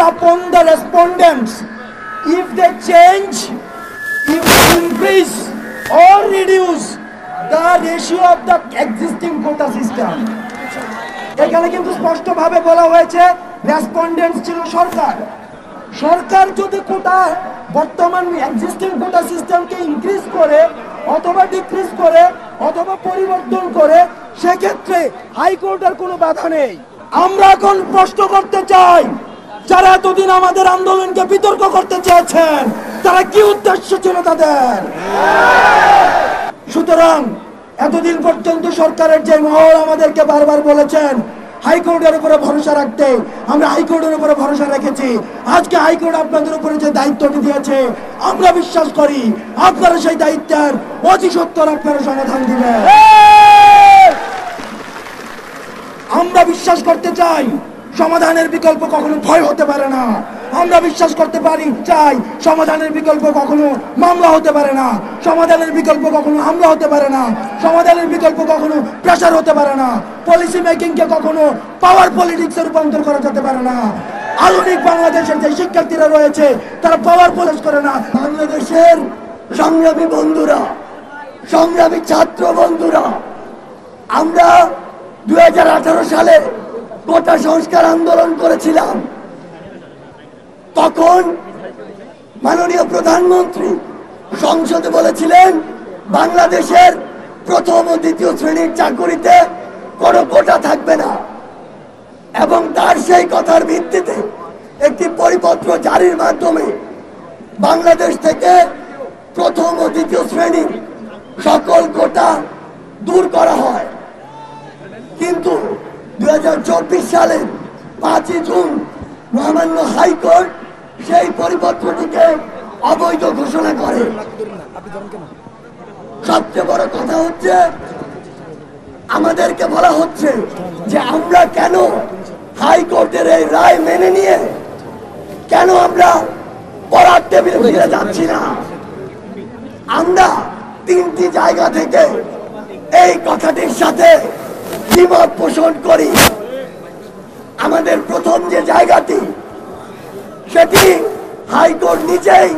upon the respondents if they change, if they increase or reduce the ratio of the existing quota system. এখানে কিন্তু স্পষ্টভাবে বলা হয়েছে respondents ছিল সরকার। সরকার যদি কোটা বর্তমান এক্সিস্টিং কোটা সিস্টেমকে ইনক্রিজ করে অথবা ডিক্রিজ করে অথবা পরিবর্তন করে, সেক্ষেত্রে হাইকোর্টের কোনো বাধা নেই। আমরা এখন প্রশ্ন করতে চাই, যারা এতদিন আমাদের আন্দোলনকে বিতর্ক করতে চেয়েছেন তারা কি উদ্দেশ্য ছিল তাদের? সুতরাং এতদিন পর্যন্ত সরকারের যে মহল আমাদেরকে বারবার বলেছেন হাইকোর্টের উপরে ভরসা রাখতে, আমরা হাইকোর্টের উপরে ভরসা রেখেছি। আজকে হাইকোর্ট আপনাদের উপরে যে দায়িত্বটি দিয়েছে, আমরা বিশ্বাস করি আপনারা সেই দায়িত্বের অতি সত্বর আপনারা সমাধান দিবেন। আমরা বিশ্বাস করতে চাই সমাধানের বিকল্প কখনো ভয় হতে পারে না। আমরা বিশ্বাস করতে চাই সমাধানের বিকল্প কখনো মামলা হতে পারে না, সমাধানের বিকল্প কখনো হামলা হতে পারে না, সমাধানের বিকল্প কখনো প্রেশার হতে পারে না, পলিসি মেকিং কে কখনো পাওয়ার পলিটিক্সে রূপান্তর করা যেতে পারে না। আধুনিক বাংলাদেশের যে শিক্ষার্থীরা রয়েছে তারা পাওয়ার পলিস করে না। বাংলাদেশের সংগ্রামী বন্ধুরা, সংগ্রামী ছাত্র বন্ধুরা, আমরা 2018 সালে কোটা সংস্কার আন্দোলন করেছিলাম। তখন মাননীয় প্রধানমন্ত্রী সংসদে বলেছিলেন বাংলাদেশের প্রথম ও দ্বিতীয় শ্রেণীর চাকুরিতে কোনো কোটা থাকবে না, এবং তার সেই কথার ভিত্তিতে একটি পরিপত্র জারির মাধ্যমে বাংলাদেশ থেকে প্রথম ও দ্বিতীয় শ্রেণীর সকল কোটা দূর করা হয়। কিন্তু 2024 সালের 5 জুন মহামান্য হাইকোর্ট সেই পরিপত্রটিকে অবৈধ ঘোষণা করে। সবচেয়ে বড় কথা হচ্ছে আমাদেরকে বলা হচ্ছে যে আমরা কেন হাইকোর্টের এই রায় মেনে নিয়ে কেন আমরা পড়ার টেবিলে ফিরে যাচ্ছি না। আমরা 3টি জায়গা থেকে এই কথাটির সাথে দ্বিমত পোষণ করি। আমাদের প্রথম যে জায়গাটি, সেটি হাইকোর্ট নিজেই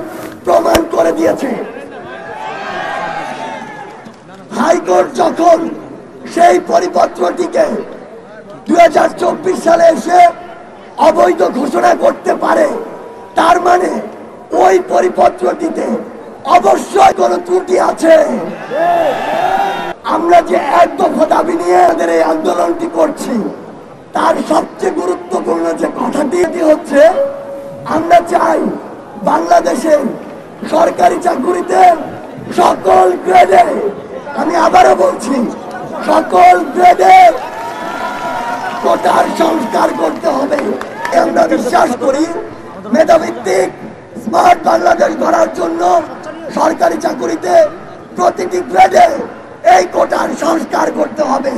প্রমাণ করে দিয়েছে। হাইকোর্ট যখন সেই পরিপত্রটিকে 2024 সালে এসে অবৈধ ঘোষণা করতে পারে, তার মানে ওই পরিপত্রটিতে অবশ্যই কোনো ত্রুটি আছে। আমরা যে এক দফা দাবি নিয়ে আমাদের এই আন্দোলনটি করছি, তার সবচেয়ে গুরুত্বপূর্ণ যে কথাটি হচ্ছে আমরা চাই বাংলাদেশের সরকারি চাকুরিতে সকল গ্রেডে, আমি আবারও বলছি সকল গ্রেডে কোটার সংস্কার করতে হবে। আমরা বিশ্বাস করি মেধাভিত্তিক স্মার্ট বাংলাদেশ গড়ার জন্য সরকারি চাকুরিতে প্রতিটি গ্রেডে এই কোটার সংস্কার করতে হবে।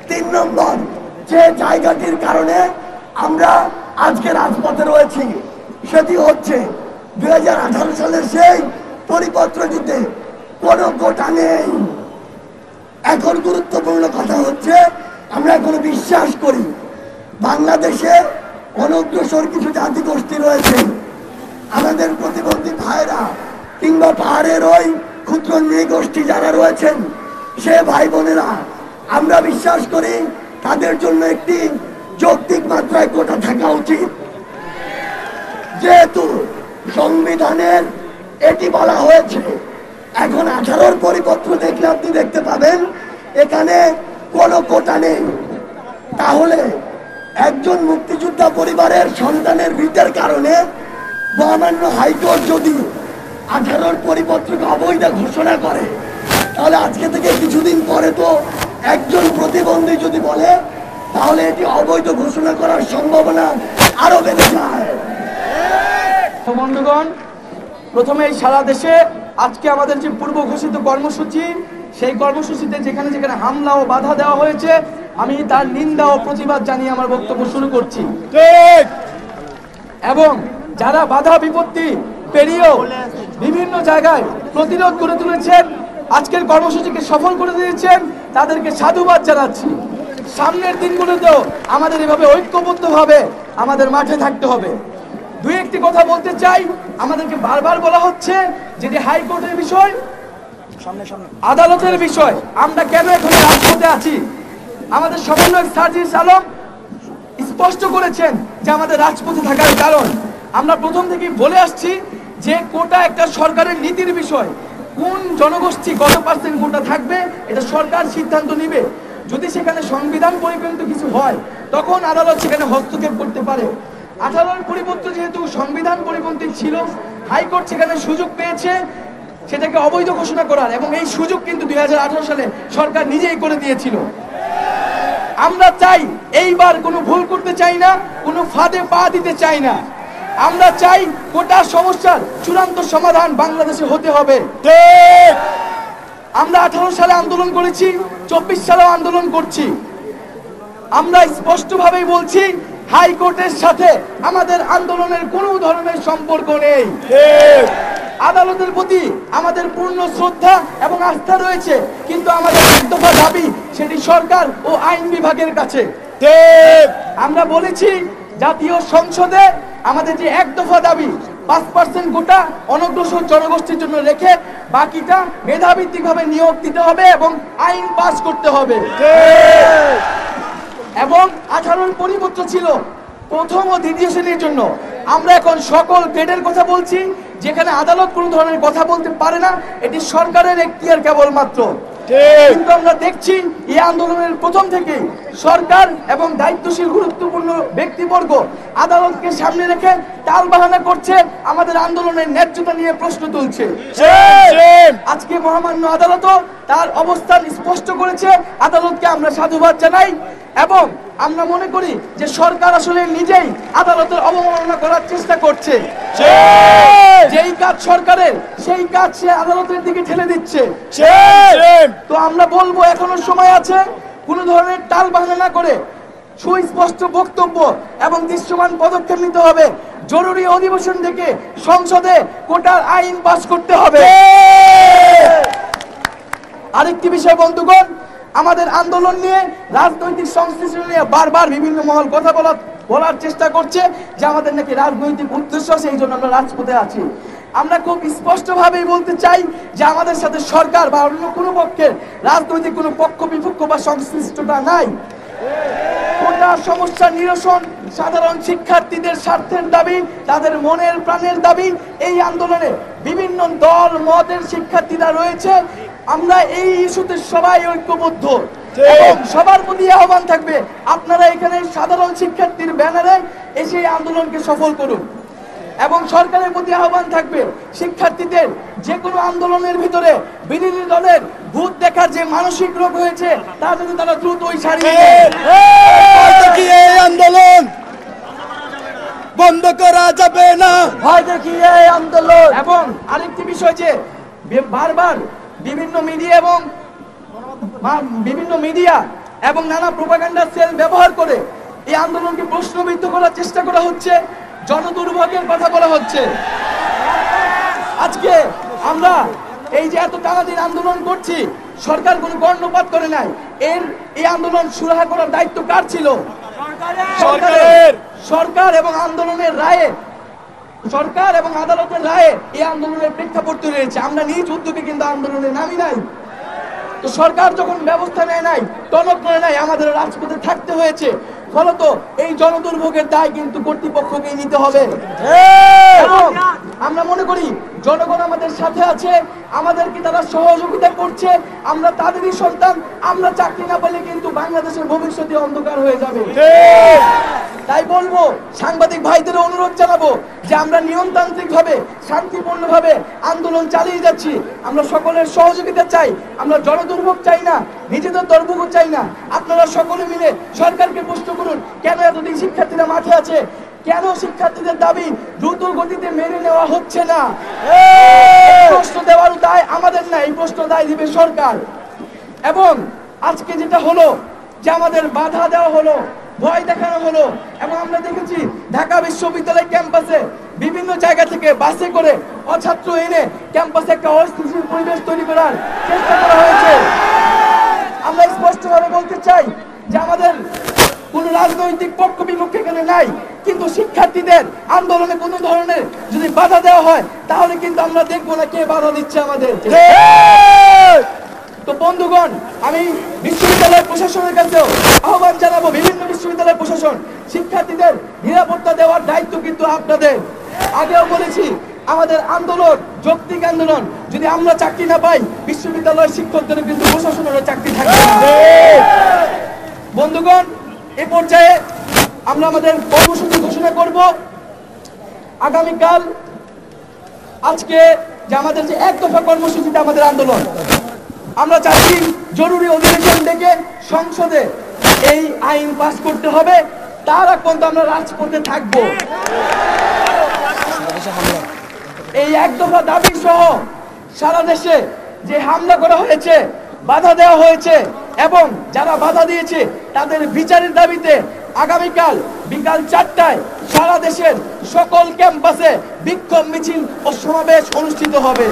3 নম্বর যে জায়গাটির কারণে আমরা আজকে রাজপথে রয়েছি, সেটি হচ্ছে 2018 সালের সেই পরিপত্রটিতে কোনো কোটা নেই। এখন গুরুত্বপূর্ণ কথা হচ্ছে আমরা এখনো বিশ্বাস করি বাংলাদেশে অনগ্রসর কিছু জাতিগোষ্ঠী রয়েছে, আমাদের প্রতিবন্ধী ভাইরা কিংবা পাহাড়ের ওই ক্ষুদ্র নৃগোষ্ঠী যারা রয়েছেন, সে ভাই বোনেরা, আমরা বিশ্বাস করি তাদের জন্য একটি যৌক্তিক মাত্রায় কোটা থাকা উচিত। যেহেতু সংবিধানের এটি বলা হয়েছে, এখন 18 পরিপত্র দেখলে আপনি দেখতে পাবেন এখানে কোনো কোটা নেই। তাহলে একজন মুক্তিযোদ্ধা পরিবারের সন্তানের ভিটের কারণে মহামান্য হাইকোর্ট যদি 18 পরিপত্রকে অবৈধ ঘোষণা করে, তাহলে আজকে থেকে কিছুদিন পরে তো একজন প্রতিবন্ধী যদি বলে, তাহলে এটি অবৈধ ঘোষণা করার সম্ভাবনা আরো বেড়ে যায়। বন্ধুগণ, প্রথমে সারা দেশে আজকে আমাদের যে পূর্ব ঘোষিত কর্মসূচি, সেই কর্মসূচিতে যেখানে যেখানে হামলা ও বাধা দেওয়া হয়েছে, আমি তার নিন্দা ও প্রতিবাদ জানিয়ে আমার বক্তব্য শুরু করছি। এবং যারা বাধা বিপত্তি পেরিয়েও বিভিন্ন জায়গায় প্রতিরোধ করে তুলেছেন, আজকের কর্মসূচিকে সফল করে দিয়েছেন, তাদেরকে সাধুবাদ জানাচ্ছি। সামনের দিনগুলোতেও আমাদের এভাবে ঐক্যবদ্ধভাবে আমাদের মাঠে থাকতে হবে। দুই একটি কথা বলতে চাই। আমাদেরকে বারবার বলা হচ্ছে যে হাইকোর্টের বিষয়, আদালতের বিষয়, আমরা কেন এখানে রাজপথে আছি। আমাদের সমন্বয়ক সার্জিস আলম স্পষ্ট করেছেন যে আমাদের রাজপথে থাকার কারণ। আমরা প্রথম থেকেই বলে আসছি যে কোটা একটা সরকারের নীতির বিষয়। কোন জনগোষ্ঠী কত পার্সেন্ট কোটা থাকবে এটা সরকার সিদ্ধান্ত নেবে। যদি সেখানে সংবিধান পরিপন্থী কিছু হয় তখন আদালত সেখানে হস্তক্ষেপ করতে পারে। 18 পরিপত্র যেহেতু সংবিধান পরিপন্থী ছিল, হাইকোর্ট সেখানে সুযোগ পেয়েছে সেটাকে অবৈধ ঘোষণা করার, এবং এই সুযোগ কিন্তু 2018 সালে সরকার নিজেই করে দিয়েছিল। আমরা চাই এইবার কোনো ভুল করতে চাই না, কোনো ফাঁদে পা দিতে চাই না। আমরা চাই কোটা সমস্যার চূড়ান্ত সমাধান বাংলাদেশে হতে হবে। আমরা 18 সালে আন্দোলন করেছি, 24 সালেও আন্দোলন করছি। আমরা স্পষ্টভাবেই বলছি হাইকোর্টের সাথে আমাদের আন্দোলনের কোনো ধরনের সম্পর্ক নেই। আদালতের প্রতি আমাদের পূর্ণ শ্রদ্ধা এবং আস্থা রয়েছে, কিন্তু আমাদের এক দফা দাবি সেটি সরকার ও আইন বিভাগের কাছে। আমরা বলেছি জাতীয় সংসদে আমাদের যে এক দফা দাবি 5% কোটা অনগ্রসর জনগোষ্ঠীর জন্য রেখে বাকিটা মেধাভিত্তিক ভাবে নিয়োগ দিতে হবে এবং আইন পাস করতে হবে। এবং 18 পরিপত্র ছিল প্রথম ও দ্বিতীয় শ্রেণীর জন্য। আমরা এখন সকল গ্রেডের কথা বলছি, যেখানে আদালত কোনো ধরনের কথা বলতে পারে না, এটি সরকারের এখতিয়ার কেবলমাত্র। কিন্তু আমরা দেখছি এই আন্দোলনের প্রথম থেকে সরকার এবং দায়িত্বশীল গুরুত্বপূর্ণ ব্যক্তিবর্গ আদালতকে সামনে রেখে টালবাহানা করছে, আমাদের আন্দোলনের ন্যায্যতা নিয়ে প্রশ্ন তুলছে। আজকে মহামান্য আদালতও তার অবস্থান স্পষ্ট করেছে। আদালতকে আমরা সাধুবাদ জানাই এবং আমরা মনে করি যে সরকার আসলে নিজেই আদালতের অবমাননা করার চেষ্টা করছে। যেই কাজ সরকারের সেই কাজ সে আদালতের দিকে ঠেলে দিচ্ছে। তো আমরা বলবো এখনো সময় আছে, কোন ধরনের টালবাহানা না করে সুস্পষ্ট বক্তব্য এবং দৃশ্যমান পদক্ষেপ নিতে হবে। জরুরি অধিবেশন থেকে সংসদে কোটার আইন পাস করতে হবে। আরেকটি বিষয় বন্ধুগণ, আমাদের আন্দোলন নিয়ে রাজনৈতিক সংশ্লিষ্ট নিয়ে বারবার বিভিন্ন মহল কথা বলার চেষ্টা করছে যে আমাদের নাকি রাজনৈতিক উদ্দেশ্য, সেই জন্য আমরা রাজপথে আছি। আমরা খুব স্পষ্টভাবেই বলতে চাই যে আমাদের সাথে সরকার বা অন্য কোনো পক্ষের রাজনৈতিক কোনো পক্ষ বিপক্ষ বা সংশ্লিষ্টতা নাই। কোটা সমস্যা নিরসন সাধারণ শিক্ষার্থীদের স্বার্থের দাবি, তাদের মনের প্রাণের দাবি। এই আন্দোলনে বিভিন্ন দল মতের শিক্ষার্থীরা রয়েছে। আমরা এই ইস্যুতে সবাই ঐক্যবদ্ধ এবং সবার প্রতি আহ্বান থাকবে আপনারা এখানে সাধারণ শিক্ষার্থীর ব্যানারে এসে আন্দোলনকে সফল করুন। এবং সরকারের প্রতি আহ্বান থাকবে শিক্ষার্থীদের যে কোনো আন্দোলনের ভিতরে বিরোধী দলের ভূত দেখার যে মানসিক রোগ হয়েছে তা যদি তারা দ্রুত ওই সারিয়ে আন্দোলন বন্ধ করা যাবে না, ভয় দেখিয়ে আন্দোলন। এবং আরেকটি বিষয় যে বারবার বিভিন্ন মিডিয়া এবং নানা প্রোপাগান্ডা সেল ব্যবহার করে এই আন্দোলনকে প্রশ্নবিদ্ধ করার চেষ্টা করা হচ্ছে, জনদুর্ভোগের কথা বলা হচ্ছে। আজকে আমরা এই যে এত টানাদিন আন্দোলন করছি, সরকার কোনো কর্ণপাত করে নাই। এই আন্দোলন সুরাহা করার দায়িত্ব কার ছিল? সরকার এবং আন্দোলনের রায়ে, সরকার এবং আদালতের রায়ে এই আন্দোলনের প্রেক্ষাপট তৈরি হয়েছে। আমরা নিজ উদ্যোগে কিন্তু আন্দোলনে নামি নাই। তো সরকার যখন ব্যবস্থা নেয় নাই, টনক করে নাই, আমাদের রাজপথে থাকতে হয়েছে। ফলত এই জনদুর্ভোগের দায় কিন্তু কর্তৃপক্ষকে নিতে হবে। এবং আমরা মনে করি জনগণ আমাদের সাথে আছে, আমাদেরকে তারা সহযোগিতা করছে। আমরা তাদেরই সন্তান। আমরা চাকরি না পেলে কিন্তু বাংলাদেশের ভবিষ্যতে অন্ধকার হয়ে যাবে। তাই বলবো, সাংবাদিক ভাইদের অনুরোধ জানাবো যে আমরা নিয়মতান্ত্রিক ভাবে শান্তিপূর্ণ ভাবে আন্দোলন চালিয়ে যাচ্ছি। আমরা সকলের সহযোগিতা চাই, আমরা জনদুর্ভোগ চাই না, নিজেদের দুর্ভোগ চাই না। আপনারা সকলে মিলে সরকারকে প্রশ্ন করুন, কেন এতদিন শিক্ষার্থীরা মাঠে আছে, কেন শিক্ষার্থীদের দাবি দ্রুত গতিতে মেনে নেওয়া হচ্ছে না। প্রশ্ন দেওয়ার দায় আমাদের না, এই প্রশ্ন দায় দিবে সরকার। এবং আজকে যেটা হলো যে আমাদের বাধা দেওয়া হলো, ভয় দেখানো হলো, এবং আমরা দেখেছি ঢাকা বিশ্ববিদ্যালয় ক্যাম্পাসে বিভিন্ন জায়গা থেকে বাসে করে অছাত্র এনে ক্যাম্পাসে একটা অস্থিতিশীল পরিবেশ তৈরি করার চেষ্টা করা হয়েছে। আমরা স্পষ্টভাবে বলতে চাই যে আমাদের কোন রাজনৈতিক পক্ষ বিপক্ষ এখানে নাই, কিন্তু শিক্ষার্থীদের আন্দোলনে কোনো ধরনের যদি বাধা দেওয়া হয় তাহলে কিন্তু আমরা দেখবো না কে বাধা দিচ্ছে আমাদের। তো বন্ধুগণ, আমি বিশ্ববিদ্যালয় প্রশাসনের কাছেও আহ্বান জানাবো, বিভিন্ন বিশ্ববিদ্যালয় প্রশাসন, শিক্ষার্থীদের নিরাপত্তা দেওয়ার দায়িত্ব কিন্তু আপনাদের। আগেও বলেছি, আমাদের আন্দোলন যৌক্তিক আন্দোলন, যদি আমরা চাকরি না পাই বিশ্ববিদ্যালয় শিক্ষকদের কিন্তু প্রশাসনের চাকরি থাকবে না। বন্ধুগণ, এ পর্যায়ে আমরা আমাদের কর্মসূচি ঘোষণা করব। আগামীকাল আজকে যে আমাদের যে এক দফা কর্মসূচিতে আমাদের আন্দোলন, আমরা চাচ্ছি জরুরি অধিবেশন ডেকে সংসদে এই আইন পাস করতে হবে, তার আগ পর্যন্ত আমরা রাজপথে থাকবো। এই এক দফা দাবি সহ সারা দেশে যে হামলা করা হয়েছে, বাধা দেওয়া হয়েছে এবং যারা বাধা দিয়েছে তাদের বিচারের দাবিতে আগামীকাল বিকাল 4টায় সারা দেশের সকল ক্যাম্পাসে বিক্ষোভ মিছিল ও সমাবেশ অনুষ্ঠিত হবে।